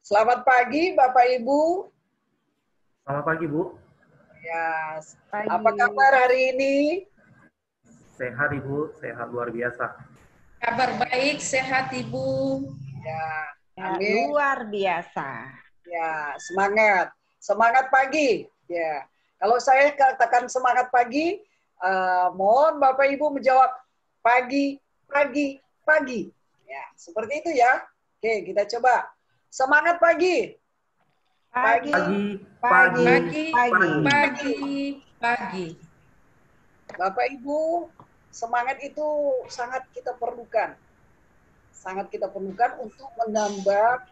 Selamat pagi, Bapak Ibu. Selamat pagi, Bu. Ya, Pagi. apa kabar hari ini? Sehat, Ibu. Sehat luar biasa. Kabar baik, sehat Ibu. Ya, Ya, amin. luar biasa. Ya, semangat. Semangat pagi. Ya, kalau saya katakan semangat pagi, mohon Bapak Ibu menjawab pagi, pagi, pagi. Ya, seperti itu ya. Oke, kita coba. Semangat pagi. Pagi, Pagi, pagi, pagi, pagi, pagi. Bapak Ibu, semangat itu sangat kita perlukan. Sangat kita perlukan untuk menambah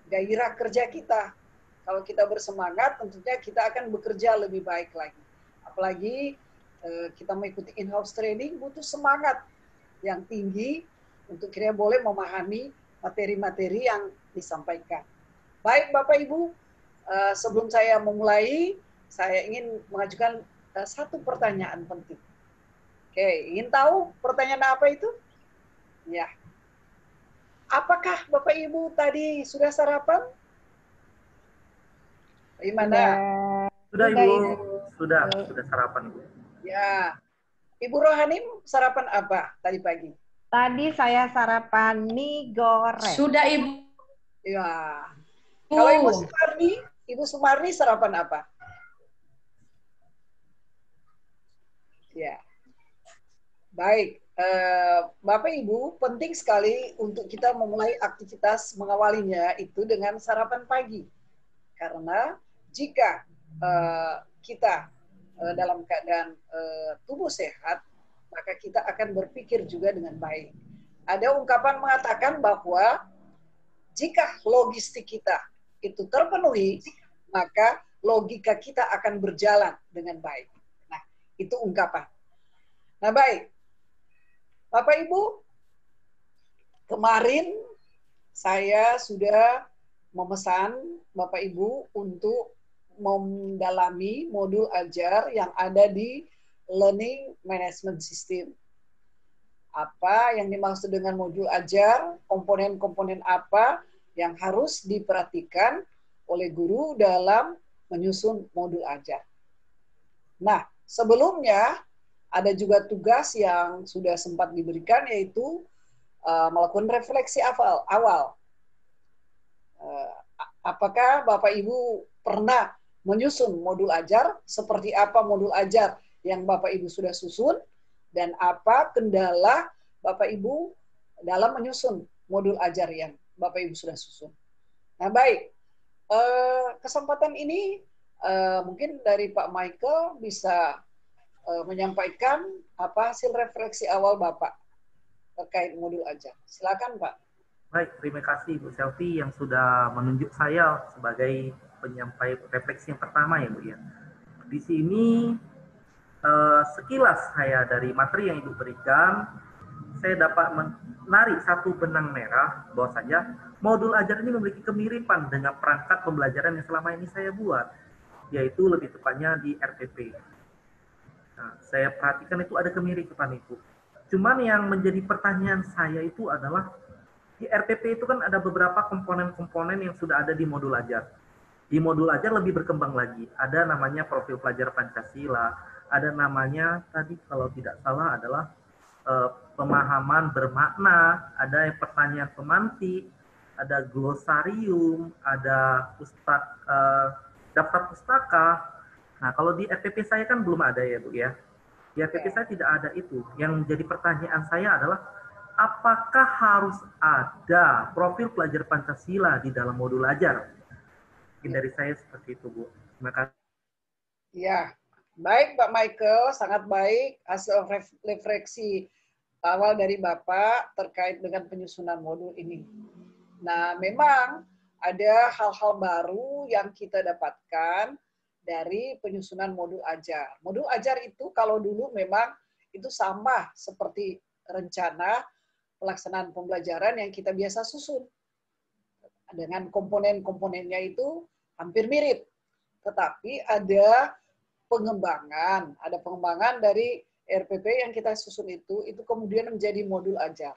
gairah kerja kita. Kalau kita bersemangat, tentunya kita akan bekerja lebih baik lagi. Apalagi kita mengikuti in-house training, butuh semangat yang tinggi untuk kira boleh memahami materi-materi yang disampaikan. Baik Bapak Ibu, sebelum saya memulai, saya ingin mengajukan satu pertanyaan penting. Oke, ingin tahu pertanyaan apa itu? Ya. Apakah Bapak Ibu tadi sudah sarapan? Bagaimana? Sudah, Ibu. Sudah sarapan, Ibu. Ya. Ibu Rohanim sarapan apa tadi pagi? Tadi saya sarapan mie goreng. Sudah Ibu. Ya. Kalau Ibu Sumarni sarapan apa? Ya. Baik. Bapak Ibu, penting sekali untuk kita memulai aktivitas mengawalinya itu dengan sarapan pagi. Karena jika kita dalam keadaan tubuh sehat, maka kita akan berpikir juga dengan baik. Ada ungkapan mengatakan bahwa jika logistik kita itu terpenuhi, maka logika kita akan berjalan dengan baik. Nah, itu ungkapan. Nah, baik. Bapak Ibu, kemarin saya sudah memesan Bapak Ibu untuk mendalami modul ajar yang ada di Learning Management System. Apa yang dimaksud dengan modul ajar, komponen-komponen apa yang harus diperhatikan oleh guru dalam menyusun modul ajar. Nah, sebelumnya ada juga tugas yang sudah sempat diberikan, yaitu melakukan refleksi awal. Apakah Bapak Ibu pernah menyusun modul ajar? Seperti apa modul ajar yang Bapak Ibu sudah susun? Dan apa kendala Bapak Ibu dalam menyusun modul ajar yang Bapak Ibu sudah susun? Nah, baik. Kesempatan ini mungkin dari Pak Michael bisa menyampaikan apa hasil refleksi awal Bapak terkait modul ajar. Silakan Pak. Baik, terima kasih Bu Selvi yang sudah menunjuk saya sebagai penyampai refleksi yang pertama ya Bu ya. Di sini sekilas saya dari materi yang Ibu berikan, saya dapat menarik satu benang merah bahwa saja modul ajar ini memiliki kemiripan dengan perangkat pembelajaran yang selama ini saya buat, yaitu lebih tepatnya di RPP. Nah, saya perhatikan itu ada kemiripan itu. Cuman yang menjadi pertanyaan saya itu adalah di RPP itu kan ada beberapa komponen-komponen yang sudah ada di modul ajar. Di modul ajar lebih berkembang lagi. Ada namanya profil pelajar Pancasila, ada namanya tadi kalau tidak salah adalah pemahaman bermakna, ada pertanyaan pemantik, ada glosarium, ada daftar pustaka. Nah, kalau di RPP saya kan belum ada ya Bu ya. Di RPP saya tidak ada itu. Yang menjadi pertanyaan saya adalah apakah harus ada profil pelajar Pancasila di dalam modul ajar? Mungkin dari saya seperti itu Bu. Terima kasih. Ya, baik Pak Michael, sangat baik hasil refleksi awal dari Bapak terkait dengan penyusunan modul ini. Nah, memang ada hal-hal baru yang kita dapatkan dari penyusunan modul ajar. Modul ajar itu kalau dulu memang itu sama seperti rencana pelaksanaan pembelajaran yang kita biasa susun. Dengan komponen-komponennya itu hampir mirip. Tetapi ada pengembangan dari RPP yang kita susun itu kemudian menjadi modul ajar.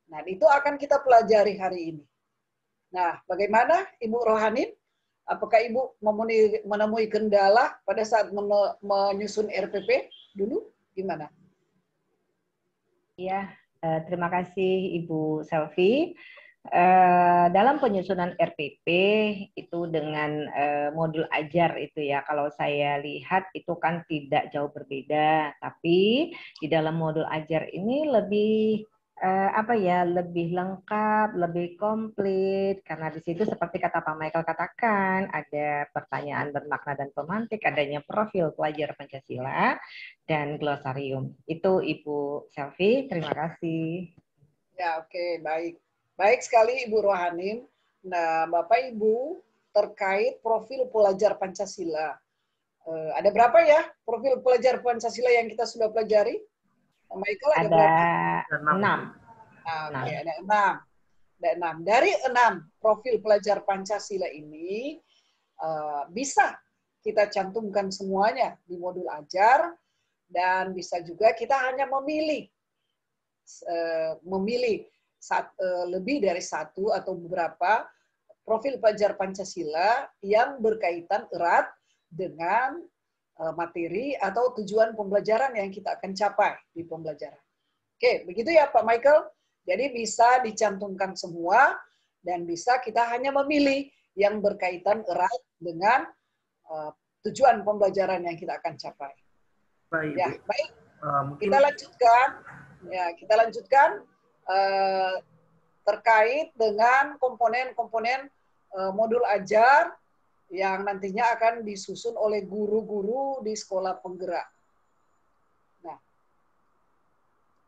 Nah, itu akan kita pelajari hari ini. Nah, bagaimana Ibu Rohanin? Apakah Ibu menemui kendala pada saat menyusun RPP dulu? Gimana? Ya, terima kasih Ibu Selvi. Dalam penyusunan RPP itu dengan modul ajar itu ya, kalau saya lihat itu kan tidak jauh berbeda, tapi di dalam modul ajar ini lebih lebih lengkap, lebih komplit karena di situ seperti kata Pak Michael katakan ada pertanyaan bermakna dan pemantik, adanya profil pelajar Pancasila dan glosarium. Itu Ibu Selvi, terima kasih. Ya, oke, baik. Baik sekali Ibu Rohanin. Nah, Bapak Ibu, terkait profil pelajar Pancasila. Ada berapa ya profil pelajar Pancasila yang kita sudah pelajari? Michael, ada berapa? 6. Nah, oke, ada 6. Ada 6. Dari 6 profil pelajar Pancasila ini, bisa kita cantumkan semuanya di modul ajar, dan bisa juga kita hanya memilih lebih dari satu atau beberapa profil pelajar Pancasila yang berkaitan erat dengan materi atau tujuan pembelajaran yang kita akan capai di pembelajaran. Oke, begitu ya Pak Michael. Jadi bisa dicantumkan semua dan bisa kita hanya memilih yang berkaitan erat dengan tujuan pembelajaran yang kita akan capai. Baik, ya, baik. Mungkin... Kita lanjutkan terkait dengan komponen-komponen modul ajar yang nantinya akan disusun oleh guru-guru di sekolah penggerak. Nah,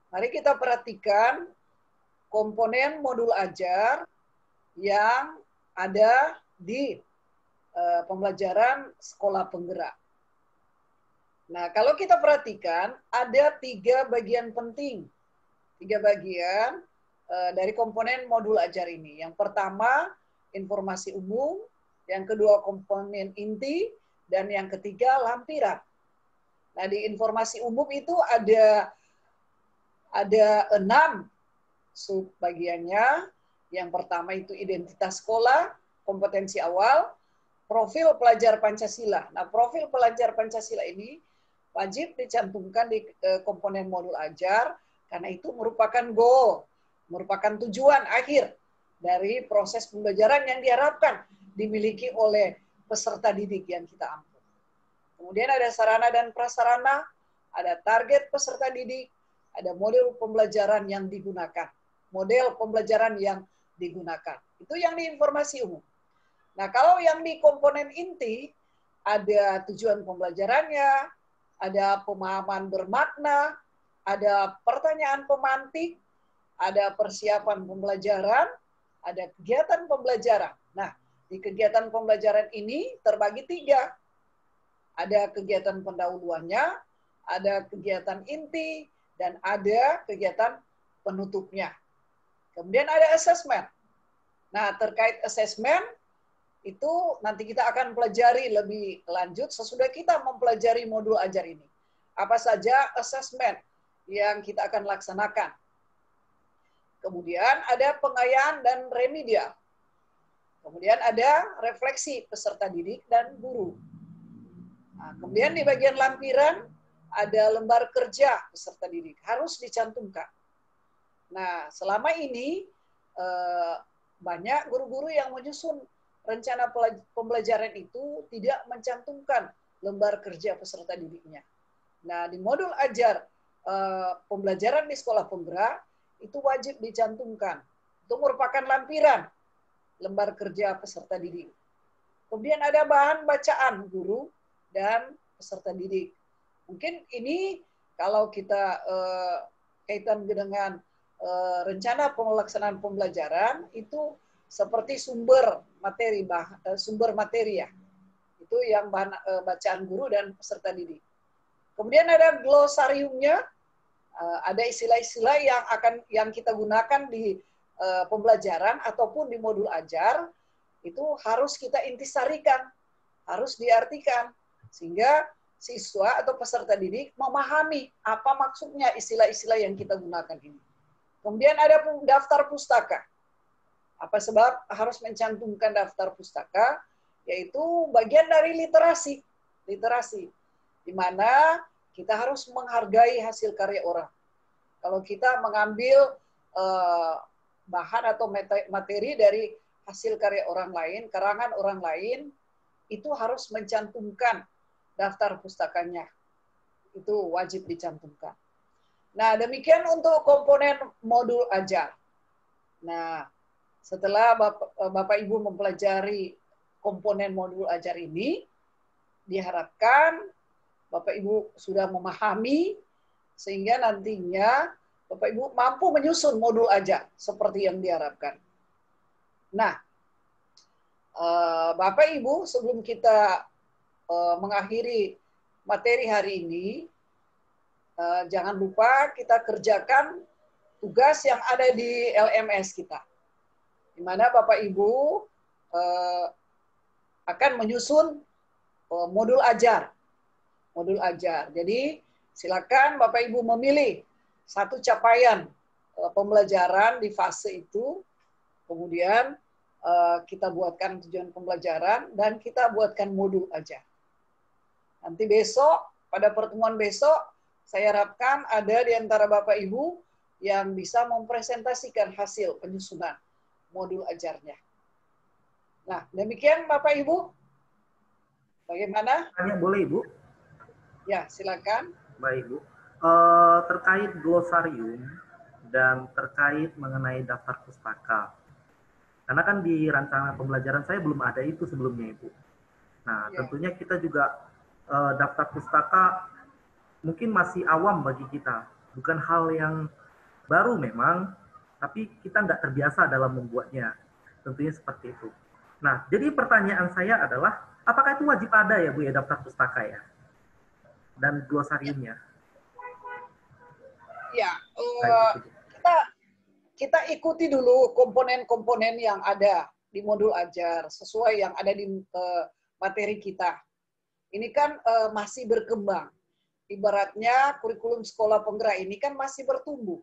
mari kita perhatikan komponen modul ajar yang ada di pembelajaran sekolah penggerak. Nah, kalau kita perhatikan, ada 3 bagian penting. 3 bagian dari komponen modul ajar ini. Yang pertama, informasi umum. Yang kedua, komponen inti. Dan yang ketiga, lampiran. Nah, di informasi umum itu ada 6 subbagiannya. Yang pertama itu identitas sekolah, kompetensi awal, profil pelajar Pancasila. Nah, profil pelajar Pancasila ini wajib dicantumkan di komponen modul ajar karena itu merupakan goal, merupakan tujuan akhir dari proses pembelajaran yang diharapkan dimiliki oleh peserta didik yang kita ambil. Kemudian ada sarana dan prasarana, ada target peserta didik, ada model pembelajaran yang digunakan. Model pembelajaran yang digunakan. Itu yang di informasi umum. Nah, kalau yang di komponen inti, ada tujuan pembelajarannya, ada pemahaman bermakna, ada pertanyaan pemantik, ada persiapan pembelajaran, ada kegiatan pembelajaran. Nah, di kegiatan pembelajaran ini terbagi 3. Ada kegiatan pendahuluannya, ada kegiatan inti, dan ada kegiatan penutupnya. Kemudian ada asesmen. Nah, terkait asesmen, itu nanti kita akan pelajari lebih lanjut sesudah kita mempelajari modul ajar ini. Apa saja asesmen yang kita akan laksanakan. Kemudian ada pengayaan dan remedial. Kemudian ada refleksi peserta didik dan guru. Nah, kemudian di bagian lampiran ada lembar kerja peserta didik. Harus dicantumkan. Nah, selama ini banyak guru-guru yang menyusun rencana pembelajaran itu tidak mencantumkan lembar kerja peserta didiknya. Nah, di modul ajar pembelajaran di sekolah penggerak itu wajib dicantumkan. Itu merupakan lampiran lembar kerja peserta didik. Kemudian ada bahan bacaan guru dan peserta didik. Mungkin ini kalau kita kaitan dengan rencana pelaksanaan pembelajaran itu seperti sumber materi ya. Itu yang bahan bacaan guru dan peserta didik. Kemudian ada glosariumnya, ada istilah-istilah yang kita gunakan di pembelajaran ataupun di modul ajar, itu harus kita intisarikan, harus diartikan sehingga siswa atau peserta didik memahami apa maksudnya istilah-istilah yang kita gunakan ini. Kemudian ada daftar pustaka. Apa sebab harus mencantumkan daftar pustaka? Yaitu bagian dari literasi. Literasi. Di mana kita harus menghargai hasil karya orang. Kalau kita mengambil bahan atau materi dari hasil karya orang lain, karangan orang lain, itu harus mencantumkan daftar pustakanya. Itu wajib dicantumkan. Nah, demikian untuk komponen modul ajar. Nah, setelah Bapak Ibu mempelajari komponen modul ajar ini, diharapkan Bapak Ibu sudah memahami sehingga nantinya Bapak Ibu mampu menyusun modul ajar seperti yang diharapkan. Nah, Bapak Ibu, sebelum kita mengakhiri materi hari ini, jangan lupa kita kerjakan tugas yang ada di LMS kita. Di mana Bapak Ibu akan menyusun modul ajar. Modul ajar. Jadi silakan Bapak Ibu memilih satu capaian pembelajaran di fase itu, kemudian kita buatkan tujuan pembelajaran dan kita buatkan modul ajar. Nanti besok, pada pertemuan besok, saya harapkan ada di antara Bapak Ibu yang bisa mempresentasikan hasil penyusunan modul ajarnya. Nah, demikian Bapak Ibu. Bagaimana? Tanya boleh, Ibu? Ya, silakan. Baik, Bu. Terkait glosarium dan terkait mengenai daftar pustaka. Karena kan di rancangan pembelajaran saya belum ada itu sebelumnya, Ibu. Nah, tentunya kita juga daftar pustaka mungkin masih awam bagi kita. Bukan hal yang baru memang, tapi kita nggak terbiasa dalam membuatnya. Tentunya seperti itu. Nah, jadi pertanyaan saya adalah, apakah itu wajib ada ya, Bu, ya, daftar pustaka ya? Dan glosariumnya? Ya, kita ikuti dulu komponen-komponen yang ada di modul ajar, sesuai yang ada di materi kita. Ini kan masih berkembang. Ibaratnya kurikulum sekolah penggerak ini kan masih bertumbuh.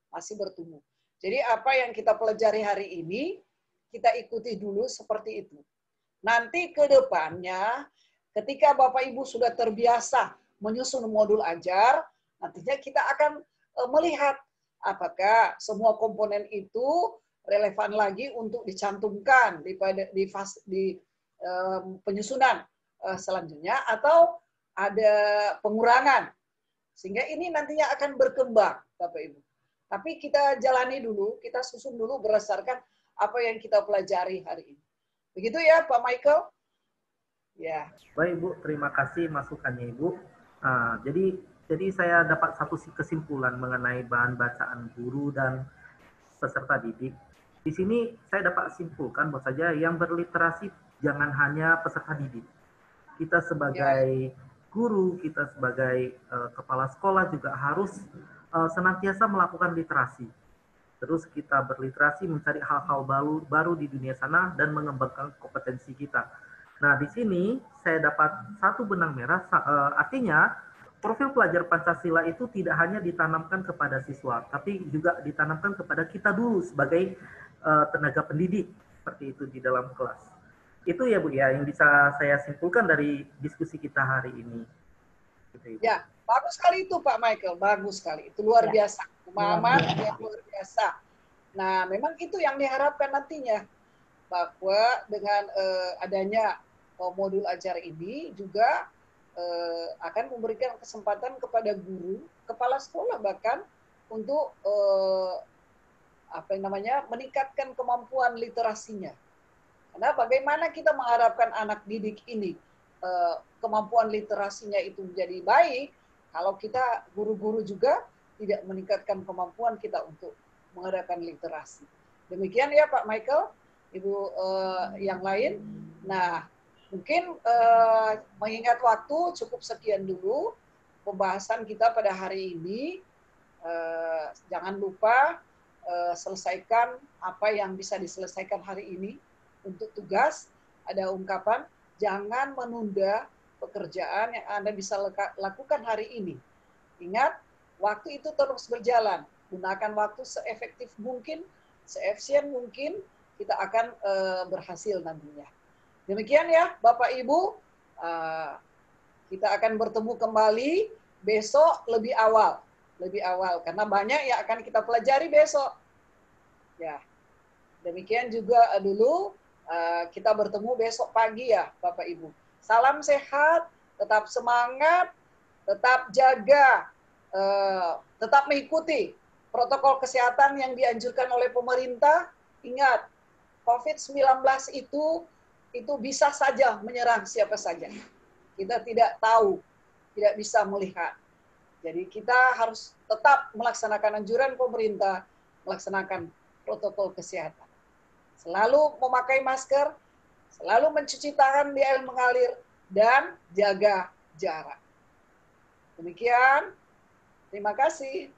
Masih bertumbuh. Jadi apa yang kita pelajari hari ini, kita ikuti dulu seperti itu. Nanti ke depannya, ketika Bapak Ibu sudah terbiasa menyusun modul ajar, nantinya kita akan melihat apakah semua komponen itu relevan lagi untuk dicantumkan di penyusunan selanjutnya, atau ada pengurangan. Sehingga ini nantinya akan berkembang, Bapak Ibu. Tapi kita jalani dulu, kita susun dulu berdasarkan apa yang kita pelajari hari ini. Begitu ya, Pak Michael? Ya. Baik, Bu. Terima kasih masukannya, Ibu. Nah, jadi saya dapat satu kesimpulan mengenai bahan bacaan guru dan peserta didik. Di sini saya dapat simpulkan bahwa saja yang berliterasi jangan hanya peserta didik. Kita sebagai guru, kita sebagai kepala sekolah juga harus senantiasa melakukan literasi. Terus kita berliterasi mencari hal-hal baru di dunia sana dan mengembangkan kompetensi kita. Nah, di sini saya dapat satu benang merah, artinya profil pelajar Pancasila itu tidak hanya ditanamkan kepada siswa, tapi juga ditanamkan kepada kita dulu sebagai tenaga pendidik, seperti itu di dalam kelas. Itu ya, Bu, ya, yang bisa saya simpulkan dari diskusi kita hari ini. Gitu, ya, bagus sekali itu Pak Michael, bagus sekali. Itu luar biasa, pemahaman yang luar biasa. Nah, memang itu yang diharapkan nantinya, bahwa dengan adanya modul ajar ini juga akan memberikan kesempatan kepada guru, kepala sekolah bahkan untuk meningkatkan kemampuan literasinya. Karena bagaimana kita mengharapkan anak didik ini kemampuan literasinya itu menjadi baik kalau kita guru-guru juga tidak meningkatkan kemampuan kita untuk mengadakan literasi. Demikian ya Pak Michael, Ibu yang lain. Nah, mungkin mengingat waktu cukup sekian dulu pembahasan kita pada hari ini. Jangan lupa selesaikan apa yang bisa diselesaikan hari ini. Untuk tugas ada ungkapan, jangan menunda pekerjaan yang Anda bisa lakukan hari ini. Ingat, waktu itu terus berjalan. Gunakan waktu seefektif mungkin, seefisien mungkin, kita akan berhasil nantinya. Demikian ya Bapak Ibu, kita akan bertemu kembali besok lebih awal karena banyak yang akan kita pelajari besok. Ya, demikian juga dulu kita bertemu besok pagi ya Bapak Ibu. Salam sehat, tetap semangat, tetap jaga, tetap mengikuti protokol kesehatan yang dianjurkan oleh pemerintah. Ingat, COVID-19 itu bisa saja menyerang siapa saja. Kita tidak tahu, tidak bisa melihat. Jadi kita harus tetap melaksanakan anjuran pemerintah, melaksanakan protokol kesehatan. Selalu memakai masker, selalu mencuci tangan di air mengalir, dan jaga jarak. Demikian, terima kasih.